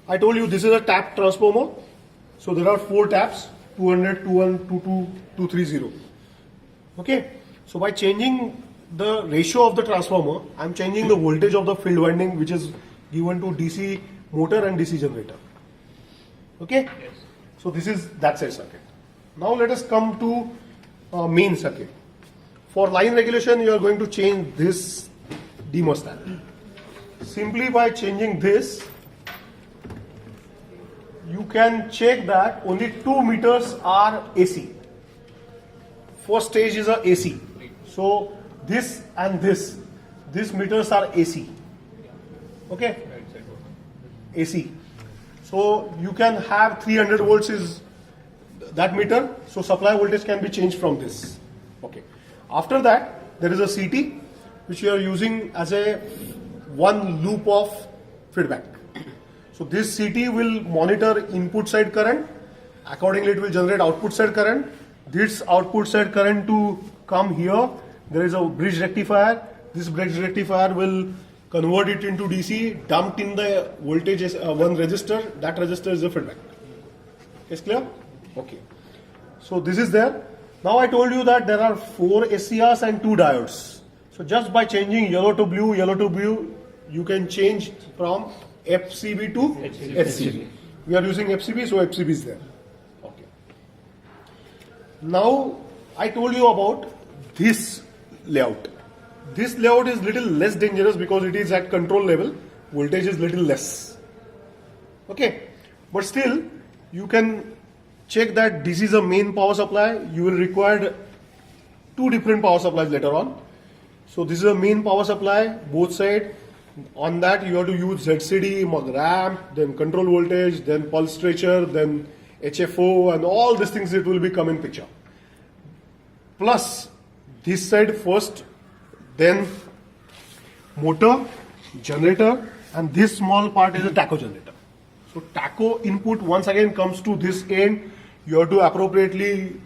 I told you this is a tap transformer. So there are 4 taps, 200, 21, 22, 230. Okay. So by changing the ratio of the transformer, I am changing the voltage of the field winding which is given to DC motor and DC generator. Okay. Yes. So this is that side circuit. Now let us come to main circuit. For line regulation, you are going to change this thermostat. Simply by changing this, you can check that only 2 meters are AC. First stage is a AC. So this and these meters are AC. Okay? AC. So you can have 300 volts is that meter. So supply voltage can be changed from this. Okay. After that, there is a CT which you are using as a one loop of feedback. So this CT will monitor input side current. Accordingly, it will generate output side current. This output side current to come here. There is a bridge rectifier. This bridge rectifier will convert it into DC, dumped in the voltage as one resistor. That resistor is the feedback. Is clear? Okay. So this is there. Now I told you that there are 4 SCRs and 2 diodes. So just by changing yellow to blue, you can change from FCB to HCB. We are using FCB, so FCB is there. Okay. Now I told you about this layout. This layout is little less dangerous because it is at control level. Voltage is little less. Okay. But still, you can check that this is a main power supply. You will require 2 different power supplies later on. So this is a main power supply, both sides. On that you have to use ZCD, ramp, then control voltage, then pulse stretcher, then HFO, and all these things it will be come in picture. Plus this side first, then motor, generator, and this small part is a tacho generator. So tacho input once again comes to this end. You have to appropriately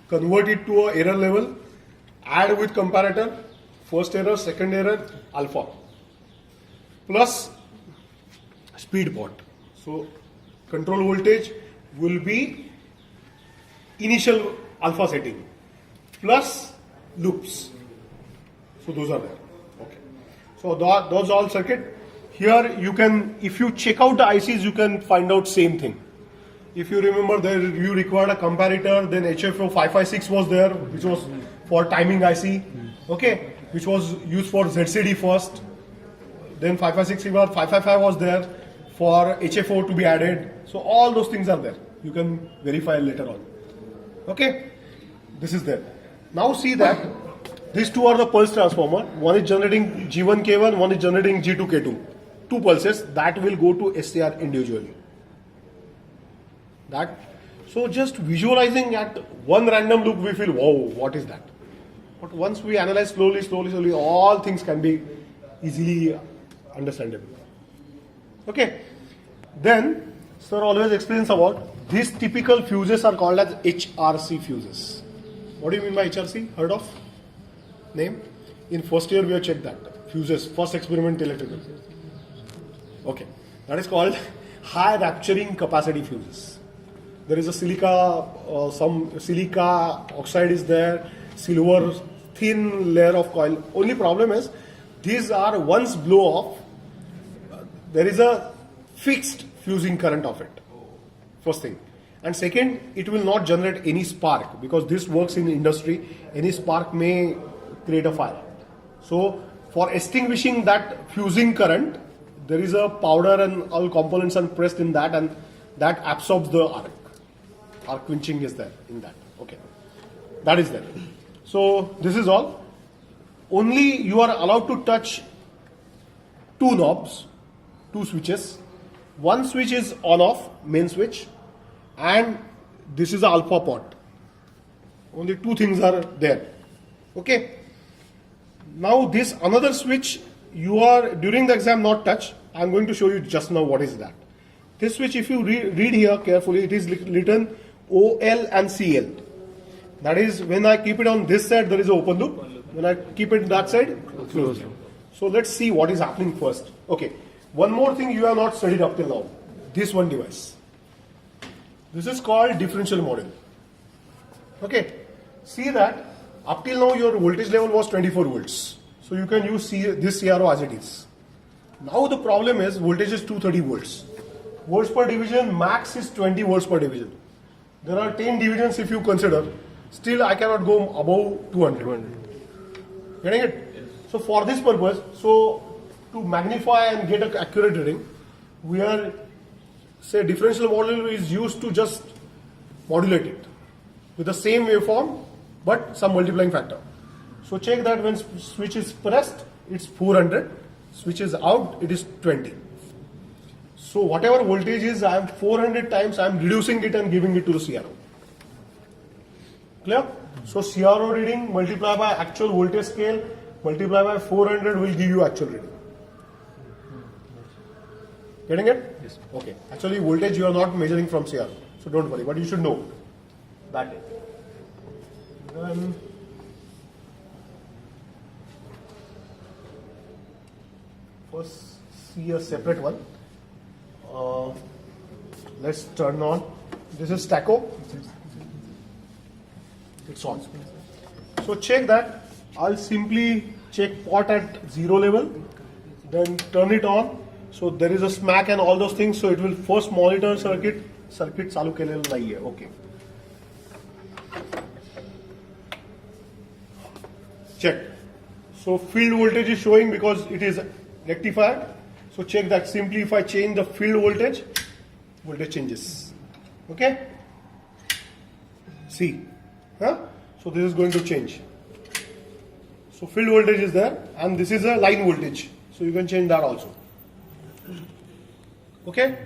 convert it to a error level, add with comparator, first error, second error, alpha, plus speed pot. So control voltage will be initial alpha setting plus loops. So those are there. Okay. So those all circuit. Here you can, if you check out the ICs, you can find out same thing. If you remember, there you required a comparator, then HFO 556 was there, which was for timing IC, okay, which was used for ZCD first. Then 556 555 was there for HFO to be added. So all those things are there. You can verify later on. Okay, this is there. Now see that these 2 are the pulse transformer. One is generating G1K1, one is generating G2K2. 2 pulses that will go to SCR individually. That, so just visualizing at one random loop, we feel, wow, what is that? But once we analyze slowly, all things can be easily understandable. Okay. Then, sir always explains about these typical fuses are called as HRC fuses. What do you mean by HRC? Heard of? Name? In first year we have checked that. Fuses, first experiment electrical. Okay. That is called high rupturing capacity fuses. There is a some silica oxide is there, silver, thin layer of coil. Only problem is, these are once blow off, there is a fixed fusing current of it. First thing. And second, it will not generate any spark because this works in industry. Any spark may create a fire. So for extinguishing that fusing current, there is a powder and all components are pressed in that, and that absorbs the arc. Arc quenching is there in that. Okay. That is there. So this is all. Only you are allowed to touch 2 knobs, 2 switches. One switch is on off, main switch, and this is the alpha pot. Only 2 things are there. Okay. Now this another switch you are during the exam not touch. I am going to show you just now what is that. This switch, if you read here carefully, it is written OL and CL. That is, when I keep it on this side, there is an open loop. When I keep it that side, closed loop. So let's see what is happening first. Okay. One more thing you have not studied up till now. this one device. This is called differential model. Okay, see that up till now your voltage level was 24 volts. So you can use this CRO as it is. Now the problem is voltage is 230 volts. Volts per division max is 20 volts per division. There are 10 divisions if you consider. Still I cannot go above 200. Getting it? So for this purpose, so to magnify and get an accurate reading, we are, say, differential model is used to just modulate it with the same waveform but some multiplying factor. So check that when switch is pressed, it's 400. Switch is out, it is 20. So whatever voltage is, I am 400 times, I am reducing it and giving it to the CRO. Clear? So CRO reading multiply by actual voltage scale, multiply by 400 will give you actual reading. Getting it? Yes. Okay. Actually voltage you are not measuring from CRO. So don't worry, but you should know that. Then first see a separate one. Let's turn on. This is Taco. It's on. So check that. I'll simply check pot at 0 level, then turn it on. So there is a smack and all those things. So it will first monitor circuit. Circuit चालू केलेलं नाहीये. Okay. Check. So field voltage is showing because it is rectified. So check that simply if I change the field voltage, voltage changes. Okay? See. Huh? So this is going to change. So field voltage is there and this is a line voltage. So you can change that also. Okay?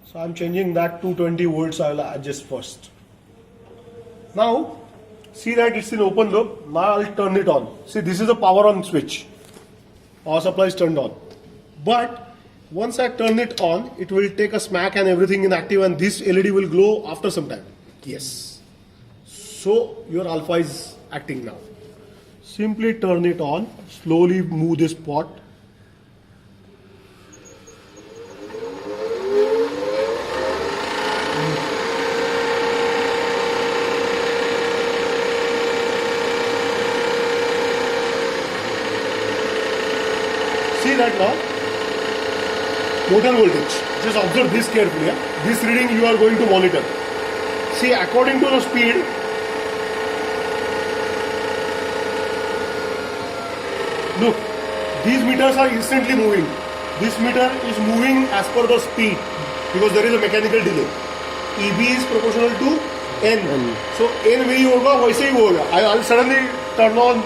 So I'm changing that to 20 volts. I will adjust first. Now see that it's in open loop. Now I'll turn it on. See, this is a power on switch. Power supply is turned on. But once I turn it on, it will take a smack and everything in active and this LED will glow after some time. Yes. So your alpha is acting now. Simply turn it on. Slowly move this pot. See that now? Total voltage. Just observe this carefully. This reading you are going to monitor. See, according to the speed, look, these meters are instantly moving. This meter is moving as per the speed because there is a mechanical delay. EB is proportional to N. So N वही होगा वैसे ही होगा. I'll suddenly turn on.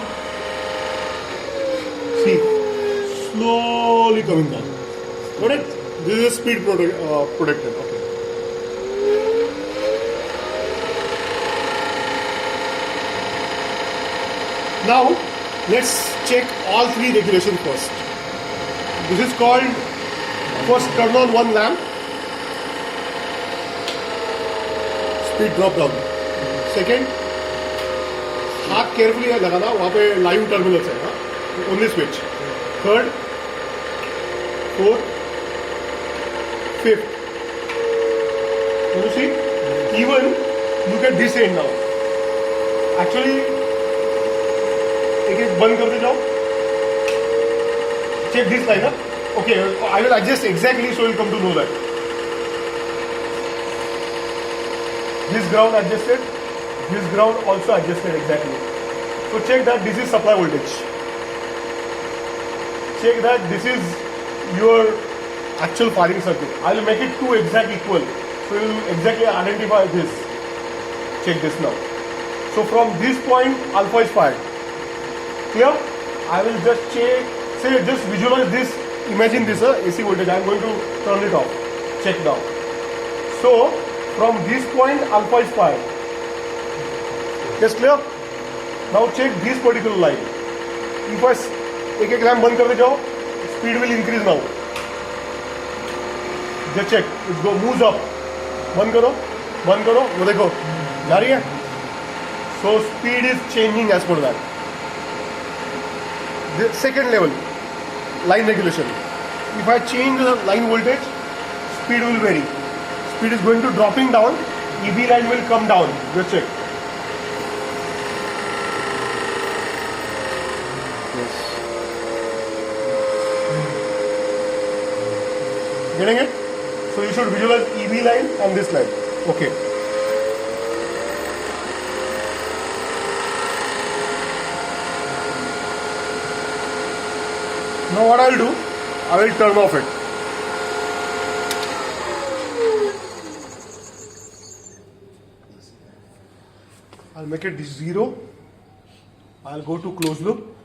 See, slowly coming down. Got it? This is a speed protector. Okay. Now let's check all three regulations first. This is called first turn on one lamp. Speed drop down. Second, हाथ carefully लगाना वहाँ पे live terminals है ना. Only switch. Third, fourth, fifth. Can you see? Even look at this end now. Actually, एक बंद कर दे जाओ. Check this line up. Okay, I will adjust exactly so you'll come to know that. This ground adjusted. This ground also adjusted exactly. So check that this is supply voltage. Check that this is your actual firing circuit. I will make it two exact equal. So you will exactly identify this. Check this now. So from this point, alpha is fired. Clear? I will just check, say just visualize this, imagine this AC voltage. I am going to turn it off. Check now. So from this point, alpha is fired. Yes, clear? Now check this particular line. If I एक lamp बंद कर दे जाओ, speed will increase now. Just check, it go moves up. बंद करो, वो देखो, जा रही है. So speed is changing as per that. The second level, line regulation. If I change the line voltage, speed will vary. speed is going to dropping down, EB line will come down. Just check. Getting it? So you should visualize EB line and this line. Okay. Now what I will do, I will turn off it. I'll make it 0. I'll go to closed loop.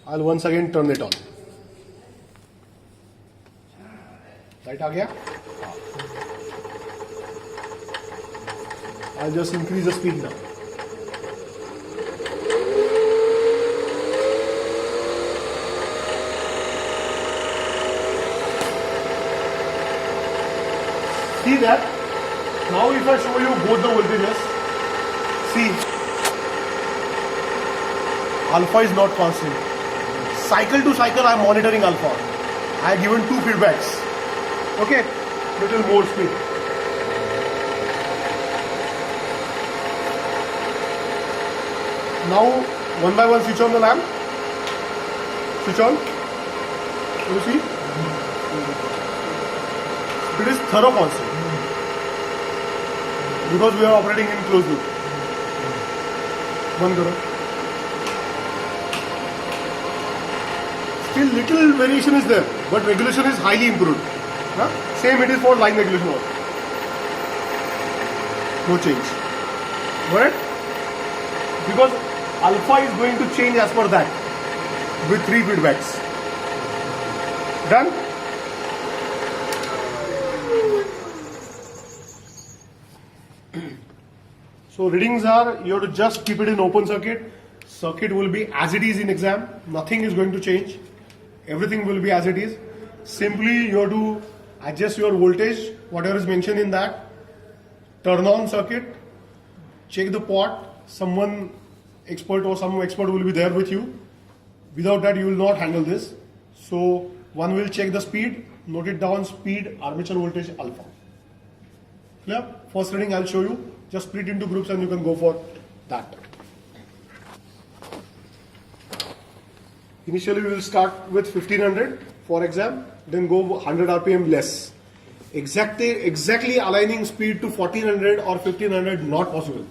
I'll once again turn it on. Light आ गया? I'll just increase the speed now. See that? Now if I show you both the voltages, see, alpha is not constant. Cycle to cycle I am monitoring alpha. I have given 2 feedbacks. Okay, little more speed. Now one by one switch on the lamp. Switch on. You see? It is thorough constant because we are operating in closed loop. One karo. Still little variation is there, but regulation is highly improved. Huh? Same it is for line regulation also. No change. Right? Because alpha is going to change as per that with 3 feedbacks. Done? So readings are, you have to just keep it in open circuit. Circuit will be as it is in exam. Nothing is going to change. Everything will be as it is. Simply you have to adjust your voltage, whatever is mentioned in that. Turn on circuit. Check the pot. Someone expert or some expert will be there with you. Without that you will not handle this. So one will check the speed, note it down, speed, armature voltage, alpha. Clear? First reading I'll show you. Just split into groups and you can go for that. Initially we will start with 1500 for exam, then go 100 RPM less. Exactly aligning speed to 1400 or 1500 not possible.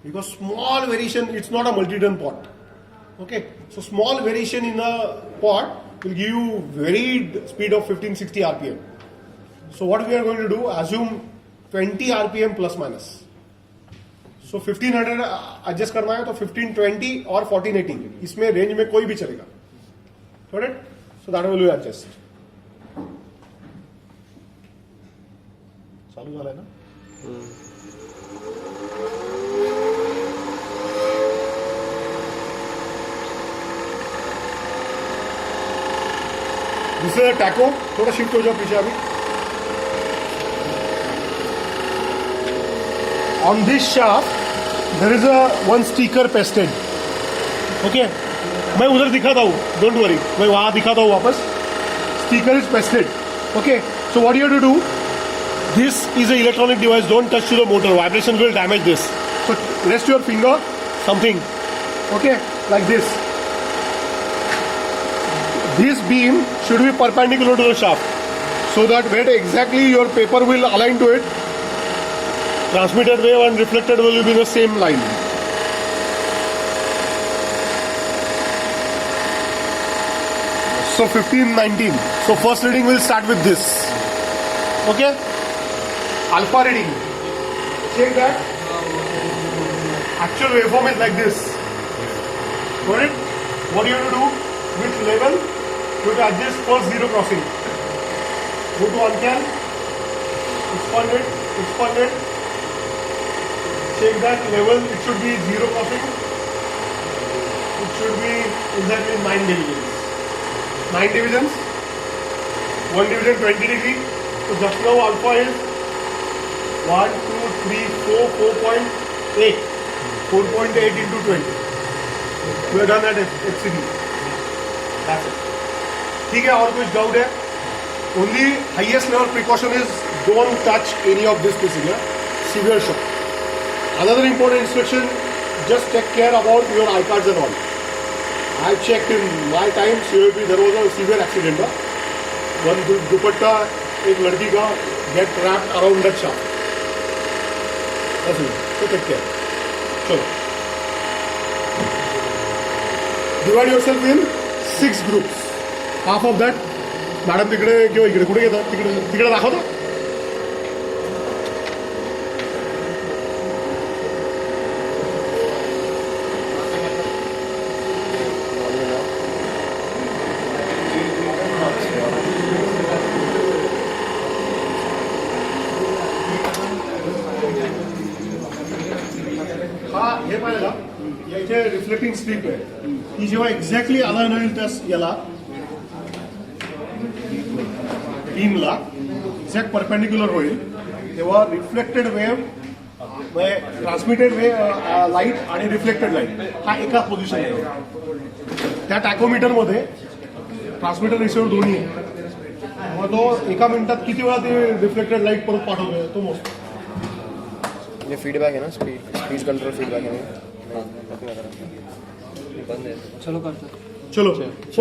Because small variation, it's not a multi-ton pot. Okay, so small variation in a pot will give you varied speed of 1560 RPM. So what we are going to do, assume 20 RPM plus minus. So 1500 adjust करना है तो 1520 और 1480 इसमें range में कोई भी चलेगा. Got it? So that will be adjust. चालू झाला है ना? This is a taco. थोड़ा शिफ्ट हो जाओ पीछे अभी. On this shaft, there is a one sticker pasted. Okay, मैं उधर दिखाता हूँ. Don't worry, मैं वहाँ दिखाता हूँ वापस. Sticker is pasted. Okay, so what you have to do? This is an electronic device. Don't touch to the motor. Vibration will damage this. So rest your finger, something. Okay, like this. This beam should be perpendicular to the shaft, so that when exactly your paper will align to it, transmitted wave and reflected wave will be the same line. So 1519. So first reading will start with this. Okay? Alpha reading. Check that. Actual waveform is like this. Got it? What you have to do with level? You have to adjust first zero crossing. Go to uncal. Expand it. Check that level. It should be zero crossing. It should be exactly 9 divisions. 9 divisions. 1 division 20 degree. So just now alpha is 1, 2, 3, 4, 4.8. 4.8 into 20. We are done at HCD. That's it. ठीक है, और कुछ doubt है? Only highest level precaution is don't touch any of this pieces. Yeah? Severe shock. Another important instruction, just take care about your iCards and all. I checked in my time, COP, there was a severe accident. One dupatta, एक लड़की का get wrapped around that shaft. That's it. So take care. चलो. Divide yourself in 6 groups. Half of that, madam तिकडे किंवा इकडे कुठे घेतात तिकडे दाखवता. हा हे पाहिलं का याचे रिफ्लेक्टिंग स्ट्रीप आहे की जेव्हा एक्झॅक्टली अलाइन होईल त्या याला बीमला एक्झॅक्ट परपेंडिक्युलर होईल तेव्हा रिफ्लेक्टेड वेव्ह ट्रान्समिटेड लाईट आणि रिफ्लेक्टेड लाईट हा एका पोझिशन आहे. त्या टॅकोमीटरमध्ये ट्रान्समिटर रिसिव्हर दोन्ही आहे. मग तो एका मिनिटात किती वेळा ते रिफ्लेक्टेड लाईट परत पाठवतोय तो मोजतो. ये फीडबॅक है ना, स्पीड कंट्रोल फीडबॅक है. चलो करते चलो फर्स्ट